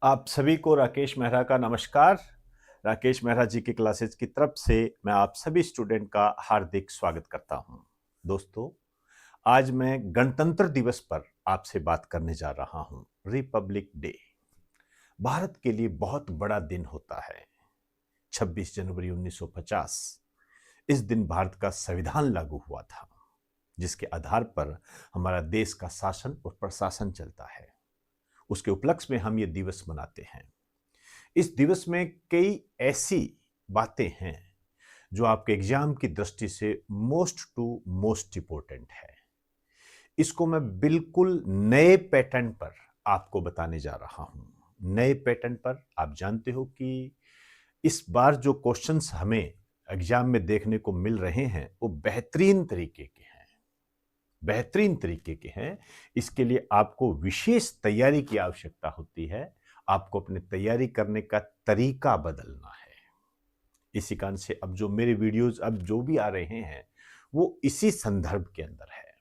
आप सभी को राकेश मेहरा का नमस्कार। राकेश मेहरा जी की क्लासेस की तरफ से मैं आप सभी स्टूडेंट का हार्दिक स्वागत करता हूं। दोस्तों, आज मैं गणतंत्र दिवस पर आपसे बात करने जा रहा हूं। रिपब्लिक डे भारत के लिए बहुत बड़ा दिन होता है। 26 जनवरी 1950 इस दिन भारत का संविधान लागू हुआ था, जिसके आधार पर हमारा देश का शासन और प्रशासन चलता है। उसके उपलक्ष्य में हम ये दिवस मनाते हैं। इस दिवस में कई ऐसी बातें हैं जो आपके एग्जाम की दृष्टि से मोस्ट टू मोस्ट इंपॉर्टेंट है। इसको मैं बिल्कुल नए पैटर्न पर आपको बताने जा रहा हूं। नए पैटर्न पर आप जानते हो कि इस बार जो क्वेश्चंस हमें एग्जाम में देखने को मिल रहे हैं वो बेहतरीन तरीके के हैं। बेहतरीन तरीके के हैं। इसके लिए आपको विशेष तैयारी की आवश्यकता होती है। आपको अपनी तैयारी करने का तरीका बदलना है। इसी कारण से अब जो मेरे वीडियोस अब जो भी आ रहे हैं वो इसी संदर्भ के अंदर है।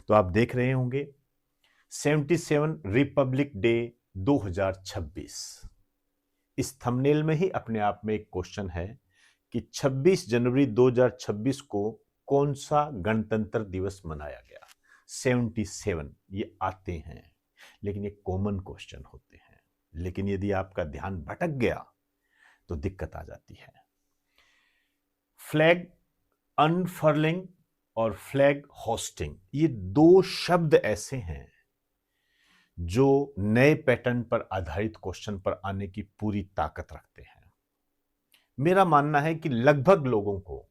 तो आप देख रहे होंगे 77 रिपब्लिक डे 2026। इस थंबनेल में ही अपने आप में एक क्वेश्चन है कि 26 जनवरी 2026 को कौन सा गणतंत्र दिवस मनाया गया। 77 ये आते हैं, लेकिन ये कॉमन क्वेश्चन होते हैं। लेकिन यदि आपका ध्यान भटक गया तो दिक्कत आ जाती है। फ्लैग अनफर्लिंग और फ्लैग होस्टिंग, ये दो शब्द ऐसे हैं जो नए पैटर्न पर आधारित क्वेश्चन पर आने की पूरी ताकत रखते हैं। मेरा मानना है कि लगभग लोगों को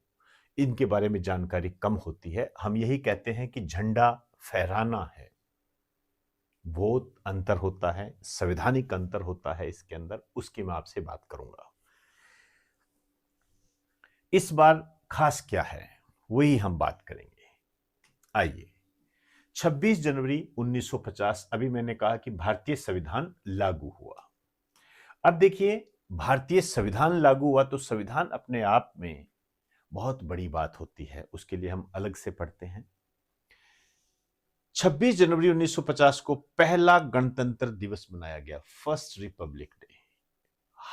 इनके बारे में जानकारी कम होती है। हम यही कहते हैं कि झंडा फहराना है। बहुत अंतर होता है, संवैधानिक अंतर होता है इसके अंदर, उसकी मैं आपसे बात करूंगा। इस बार खास क्या है वही हम बात करेंगे। आइए, 26 जनवरी 1950 अभी मैंने कहा कि भारतीय संविधान लागू हुआ। अब देखिए, भारतीय संविधान लागू हुआ तो संविधान अपने आप में बहुत बड़ी बात होती है, उसके लिए हम अलग से पढ़ते हैं। 26 जनवरी 1950 को पहला गणतंत्र दिवस मनाया गया, फर्स्ट रिपब्लिक डे।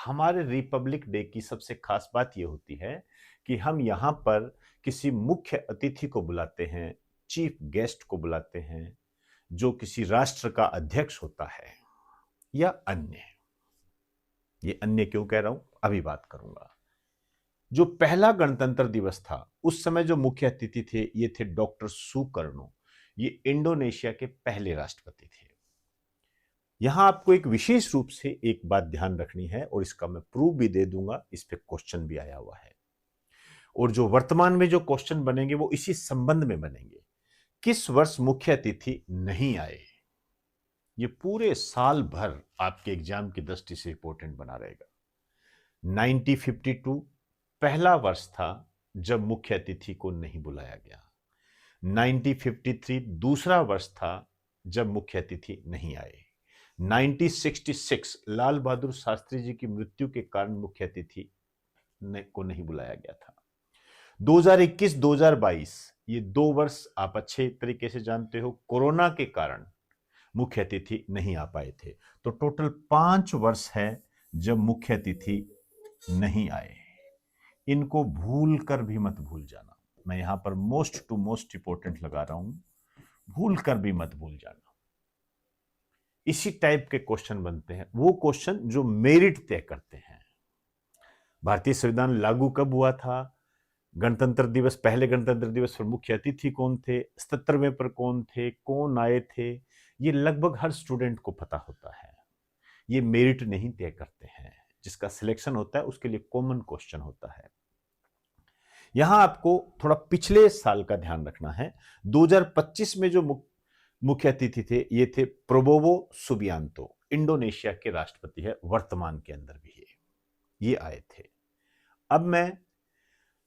हमारे रिपब्लिक डे की सबसे खास बात यह होती है कि हम यहां पर किसी मुख्य अतिथि को बुलाते हैं, चीफ गेस्ट को बुलाते हैं, जो किसी राष्ट्र का अध्यक्ष होता है या अन्य। ये अन्य क्यों कह रहा हूं, अभी बात करूंगा। जो पहला गणतंत्र दिवस था उस समय जो मुख्य अतिथि थे ये थे डॉक्टर सुकर्णो। ये इंडोनेशिया के पहले राष्ट्रपति थे। यहां आपको एक विशेष रूप से एक बात ध्यान रखनी है और इसका मैं प्रूफ भी दे दूंगा, इस पे क्वेश्चन भी आया हुआ है। और जो वर्तमान में जो क्वेश्चन बनेंगे वो इसी संबंध में बनेंगे। किस वर्ष मुख्य अतिथि नहीं आए, ये पूरे साल भर आपके एग्जाम की दृष्टि से इंपॉर्टेंट बना रहेगा। 1952 पहला वर्ष था जब मुख्य अतिथि को नहीं बुलाया गया। 1953 दूसरा वर्ष था जब मुख्य अतिथि नहीं आए। 1966 लाल बहादुर शास्त्री जी की मृत्यु के कारण मुख्य अतिथि को नहीं बुलाया गया था। 2021-2022 ये 2 वर्ष आप अच्छे तरीके से जानते हो, कोरोना के कारण मुख्य अतिथि नहीं आ पाए थे। तो टोटल 5 वर्ष है जब मुख्य अतिथि नहीं आए। इनको भूल कर भी मत भूल जाना। मैं यहां पर मोस्ट टू मोस्ट इंपॉर्टेंट लगा रहा हूं, भूल कर भी मत भूल जाना। इसी टाइप के क्वेश्चन बनते हैं, वो क्वेश्चन जो मेरिट तय करते हैं। भारतीय संविधान लागू कब हुआ था, गणतंत्र दिवस, पहले गणतंत्र दिवस पर मुख्य अतिथि कौन थे, 77वें पर कौन थे, कौन आए थे, ये लगभग हर स्टूडेंट को पता होता है। ये मेरिट नहीं तय करते हैं। जिसका सिलेक्शन होता है उसके लिए कॉमन क्वेश्चन होता है। यहां आपको थोड़ा पिछले साल का ध्यान रखना है। 2025 में जो मुख्य अतिथि थे ये थे प्रोबोवो सुबियांतो, इंडोनेशिया के राष्ट्रपति है, वर्तमान के अंदर भी ये आए थे। अब मैं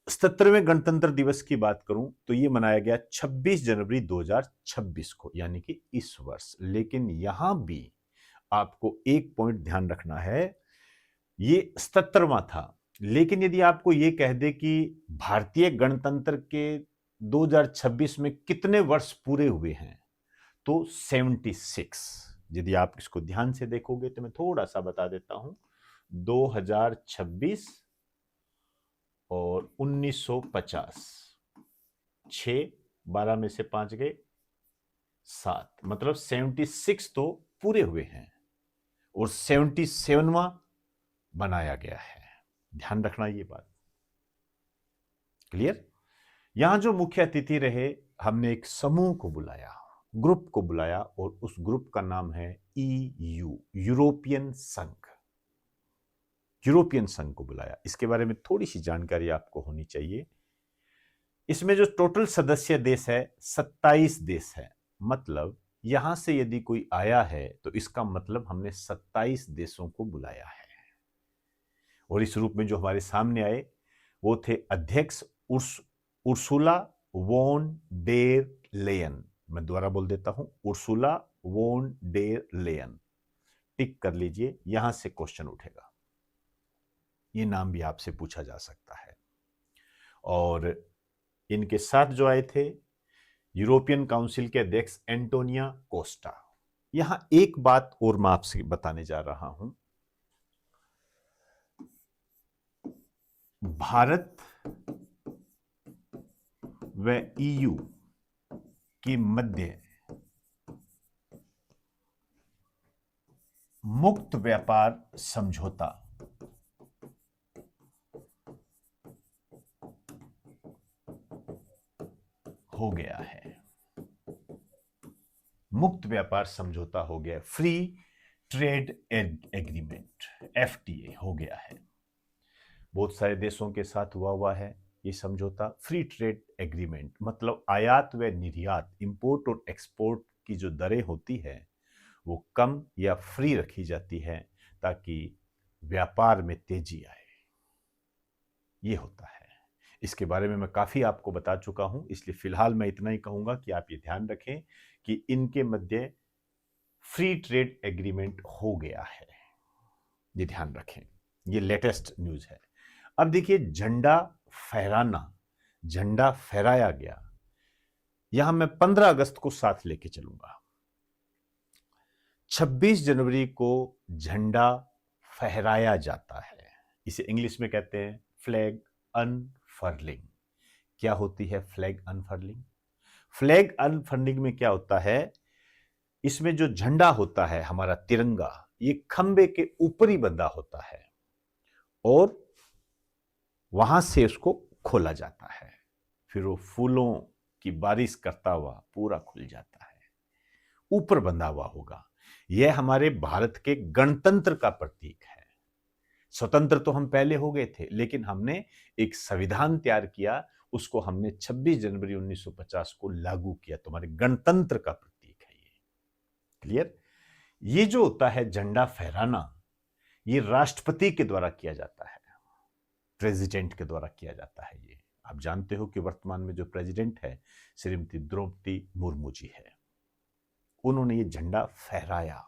77वें गणतंत्र दिवस की बात करूं तो ये मनाया गया 26 जनवरी 2026 को, यानी कि इस वर्ष। लेकिन यहां भी आपको एक पॉइंट ध्यान रखना है, ये 77वां था। लेकिन यदि आपको ये कह दे कि भारतीय गणतंत्र के 2026 में कितने वर्ष पूरे हुए हैं, तो 76। यदि आप इसको ध्यान से देखोगे तो मैं थोड़ा सा बता देता हूं, 2026 और 1950, 6, 12 में से 5 गए 7, मतलब 76 तो पूरे हुए हैं और 77वां बनाया गया है। ध्यान रखना ये बात। क्लियर? यहां जो मुख्य अतिथि रहे, हमने एक समूह को बुलाया, ग्रुप को बुलाया, और उस ग्रुप का नाम है EU, यूरोपियन संघ। यूरोपियन संघ को बुलाया। इसके बारे में थोड़ी सी जानकारी आपको होनी चाहिए। इसमें जो टोटल सदस्य देश है 27 देश है। मतलब यहां से यदि कोई आया है तो इसका मतलब हमने 27 देशों को बुलाया है। और इस रूप में जो हमारे सामने आए वो थे अध्यक्ष उर्सुला वॉन डेर लेयन। मैं दोबारा बोल देता हूं, उर्सुला वॉन डेर लेयन। टिक कर लीजिए, यहां से क्वेश्चन उठेगा। ये नाम भी आपसे पूछा जा सकता है। और इनके साथ जो आए थे यूरोपियन काउंसिल के अध्यक्ष एंटोनिया कोस्टा। यहां एक बात और मैं आपसे बताने जा रहा हूं। भारत व EU के मध्य मुक्त व्यापार समझौता हो गया है। मुक्त व्यापार समझौता हो गया, फ्री ट्रेड एग्रीमेंट, FTA हो गया है। बहुत सारे देशों के साथ हुआ है ये समझौता। फ्री ट्रेड एग्रीमेंट मतलब आयात व निर्यात, इंपोर्ट और एक्सपोर्ट की जो दरें होती है वो कम या फ्री रखी जाती है ताकि व्यापार में तेजी आए। ये होता है। इसके बारे में मैं काफी आपको बता चुका हूं, इसलिए फिलहाल मैं इतना ही कहूंगा कि आप ये ध्यान रखें कि इनके मध्य फ्री ट्रेड एग्रीमेंट हो गया है। ये ध्यान रखें, ये लेटेस्ट न्यूज है। अब देखिए झंडा फहराना, झंडा फहराया गया। यहां मैं 15 अगस्त को साथ लेके चलूंगा। 26 जनवरी को झंडा फहराया जाता है। इसे इंग्लिश में कहते हैं फ्लैग अनफर्लिंग। क्या होती है फ्लैग अनफर्लिंग? फ्लैग अनफर्लिंग में क्या होता है, इसमें जो झंडा होता है हमारा तिरंगा, ये खंबे के ऊपर ही बंधा होता है और वहां से उसको खोला जाता है। फिर वो फूलों की बारिश करता हुआ पूरा खुल जाता है, ऊपर बंधा हुआ होगा। यह हमारे भारत के गणतंत्र का प्रतीक है। स्वतंत्र तो हम पहले हो गए थे, लेकिन हमने एक संविधान तैयार किया, उसको हमने 26 जनवरी 1950 को लागू किया। तुम्हारे गणतंत्र का प्रतीक है ये। क्लियर? ये जो होता है झंडा फहराना, ये राष्ट्रपति के द्वारा किया जाता है, प्रेसिडेंट के द्वारा किया जाता है। ये आप जानते हो कि वर्तमान में जो प्रेसिडेंट है श्रीमती द्रौपदी मुर्मू जी है। उन्होंने ये झंडा फहराया।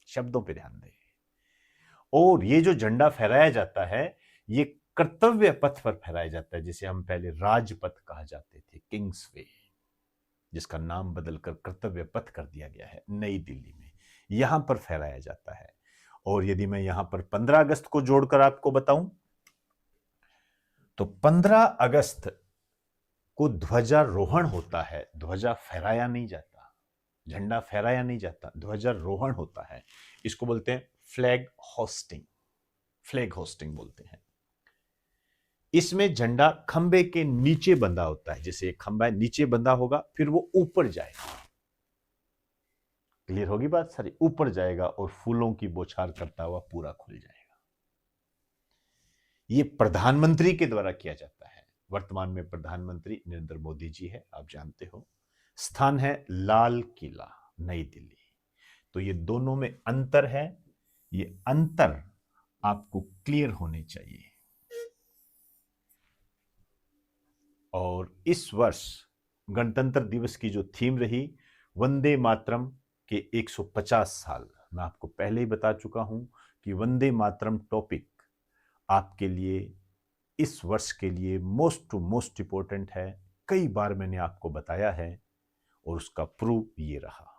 शब्दों पे ध्यान दें। और ये जो झंडा फहराया जाता है ये कर्तव्य पथ पर फहराया जाता है, जिसे हम पहले राजपथ कहा जाते थे, किंग्स वे, जिसका नाम बदलकर कर्तव्य पथ कर दिया गया है नई दिल्ली में। यहां पर फहराया जाता है। और यदि मैं यहां पर 15 अगस्त को जोड़कर आपको बताऊं तो 15 अगस्त को ध्वजारोहण होता है। ध्वजा फहराया नहीं जाता, झंडा फहराया नहीं जाता, ध्वजारोहण होता है। इसको बोलते हैं फ्लैग होस्टिंग। फ्लैग होस्टिंग बोलते हैं। इसमें झंडा खंबे के नीचे बंधा होता है। जैसे एक खंबा नीचे बंधा होगा, फिर वो ऊपर जाएगा। क्लियर होगी बात सारी? ऊपर जाएगा और फूलों की बौछार करता हुआ पूरा खुल जाएगा। ये प्रधानमंत्री के द्वारा किया जाता है। वर्तमान में प्रधानमंत्री नरेंद्र मोदी जी है, आप जानते हो। स्थान है लाल किला, नई दिल्ली। तो ये दोनों में अंतर है। ये अंतर आपको क्लियर होने चाहिए। और इस वर्ष गणतंत्र दिवस की जो थीम रही, वंदे मातरम के 150 साल। मैं आपको पहले ही बता चुका हूं कि वंदे मातरम टॉपिक आपके लिए इस वर्ष के लिए मोस्ट इंपॉर्टेंट है। कई बार मैंने आपको बताया है और उसका प्रूफ ये रहा।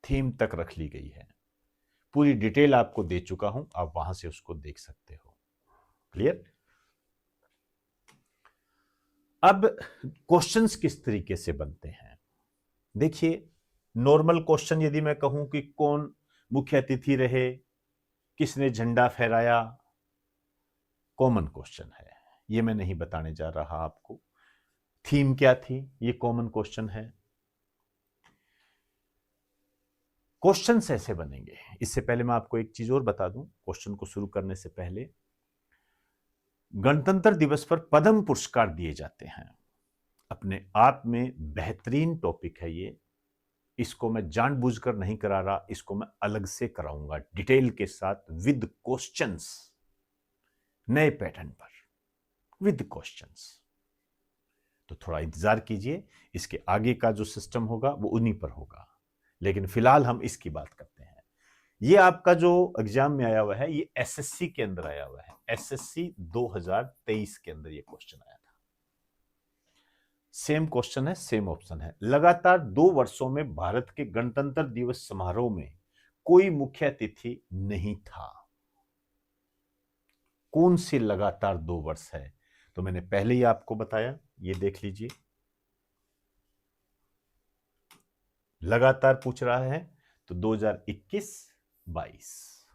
थीम तक रख ली गई है। पूरी डिटेल आपको दे चुका हूं, आप वहां से उसको देख सकते हो। क्लियर? अब क्वेश्चंस किस तरीके से बनते हैं? देखिए, नॉर्मल क्वेश्चन यदि मैं कहूं कि कौन मुख्य अतिथि रहे, किसने झंडा फहराया, कॉमन क्वेश्चन है, ये मैं नहीं बताने जा रहा आपको। थीम क्या थी, ये कॉमन क्वेश्चन है। क्वेश्चंस ऐसे बनेंगे। इससे पहले मैं आपको एक चीज और बता दूं, क्वेश्चन को शुरू करने से पहले, गणतंत्र दिवस पर पद्म पुरस्कार दिए जाते हैं। अपने आप में बेहतरीन टॉपिक है ये। इसको मैं जानबूझकर नहीं करा रहा, इसको मैं अलग से कराऊंगा डिटेल के साथ, विद क्वेश्चंस, नए पैटर्न पर, विद क्वेश्चंस। तो थोड़ा इंतजार कीजिए, इसके आगे का जो सिस्टम होगा वो उन्हीं पर होगा, लेकिन फिलहाल हम इसकी बात करते हैं। ये आपका जो एग्जाम में आया हुआ है, ये एसएससी के अंदर आया हुआ है। एसएससी 2023 के अंदर ये क्वेश्चन आया था। सेम क्वेश्चन है, सेम ऑप्शन है। लगातार 2 वर्षों में भारत के गणतंत्र दिवस समारोह में कोई मुख्य अतिथि नहीं था। कौन सी लगातार 2 वर्ष है? तो मैंने पहले ही आपको बताया, ये देख लीजिए। लगातार पूछ रहा है तो 2021-22।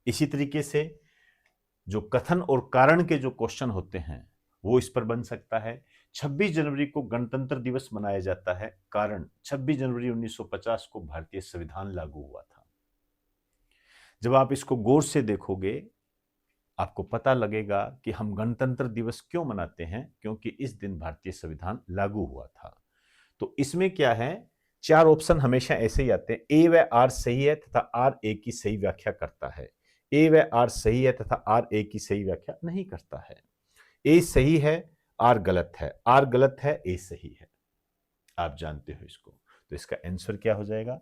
इसी तरीके से जो कथन और कारण के जो क्वेश्चन होते हैं वो इस पर बन सकता है। 26 जनवरी को गणतंत्र दिवस मनाया जाता है, कारण 26 जनवरी 1950 को भारतीय संविधान लागू हुआ था। जब आप इसको गौर से देखोगे, आपको पता लगेगा कि हम गणतंत्र दिवस क्यों मनाते हैं, क्योंकि इस दिन भारतीय संविधान लागू हुआ था। तो इसमें क्या है, 4 ऑप्शन हमेशा ऐसे ही आते हैं। ए व आर सही है तथा आर ए की सही व्याख्या करता है। ए व आर सही है तथा आर ए की सही व्याख्या नहीं करता है। ए सही है, आर गलत है, आर गलत है, ए सही है। आप जानते हो इसको। तो इसका आंसर क्या हो जाएगा?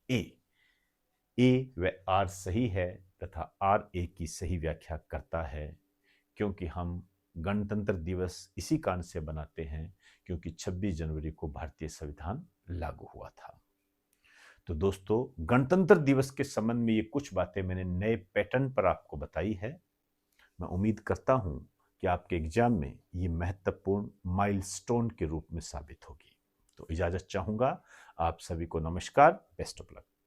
ए व आर सही है तथा आर ए की सही व्याख्या करता है, क्योंकि हम गणतंत्र दिवस इसी कारण से बनाते हैं क्योंकि 26 जनवरी को भारतीय संविधान लागू हुआ था। तो दोस्तों, गणतंत्र दिवस के संबंध में ये कुछ बातें मैंने नए पैटर्न पर आपको बताई है। मैं उम्मीद करता हूं कि आपके एग्जाम में ये महत्वपूर्ण माइलस्टोन के रूप में साबित होगी। तो इजाजत चाहूंगा। आप सभी को नमस्कार, बेस्ट ऑफ लक।